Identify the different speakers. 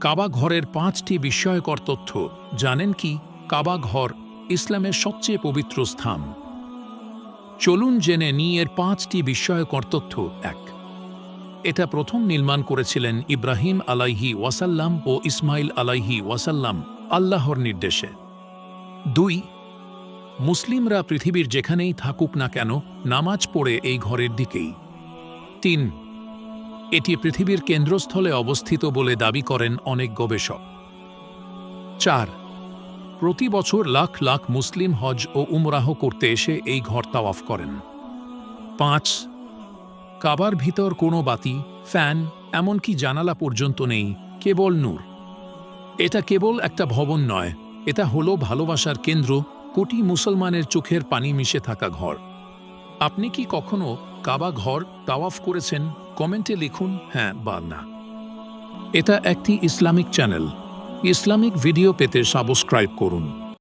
Speaker 1: কাবা ঘরের 5টি বিস্ময়কর তথ্য জানেন কি? কাবা ঘর ইসলামের সবচেয়ে পবিত্র স্থান। চলুন জেনে নিই এর 5টি বিস্ময়কর তথ্য। 1. এটা প্রথম নির্মাণ করেছিলেন ইব্রাহিম আলাইহি ওয়াসাল্লাম ও ইসমাইল আলাইহি ওয়াসাল্লাম আল্লাহর নির্দেশে। 2. মুসলিমরা পৃথিবীর যেখানেই থাকুক না কেন নামাজ পড়ে এই ঘরের দিকেই। 3. এটি পৃথিবীর কেন্দ্রস্থলে অবস্থিত বলে দাবি করেন অনেক গবেষক। 4. প্রতি বছর লাখ লাখ মুসলিম হজ ও উমরাহ করতে এসে এই ঘর তাওয়াফ করেন। 5. কাবার ভিতর কোনো বাতি, ফ্যান, এমনকি জানালা পর্যন্ত নেই, কেবল নূর। এটা কেবল একটা ভবন নয়, এটা হলো ভালোবাসার কেন্দ্র, কোটি মুসলমানের চোখের পানি মিশে থাকা ঘর। আপনি কি কখনো কাবা ঘর তাওয়াফ করেছেন? কমেন্টে লিখুন হ্যাঁ বা না। এটা একটি ইসলামিক চ্যানেল। ইসলামিক ভিডিও পেতে সাবস্ক্রাইব করুন।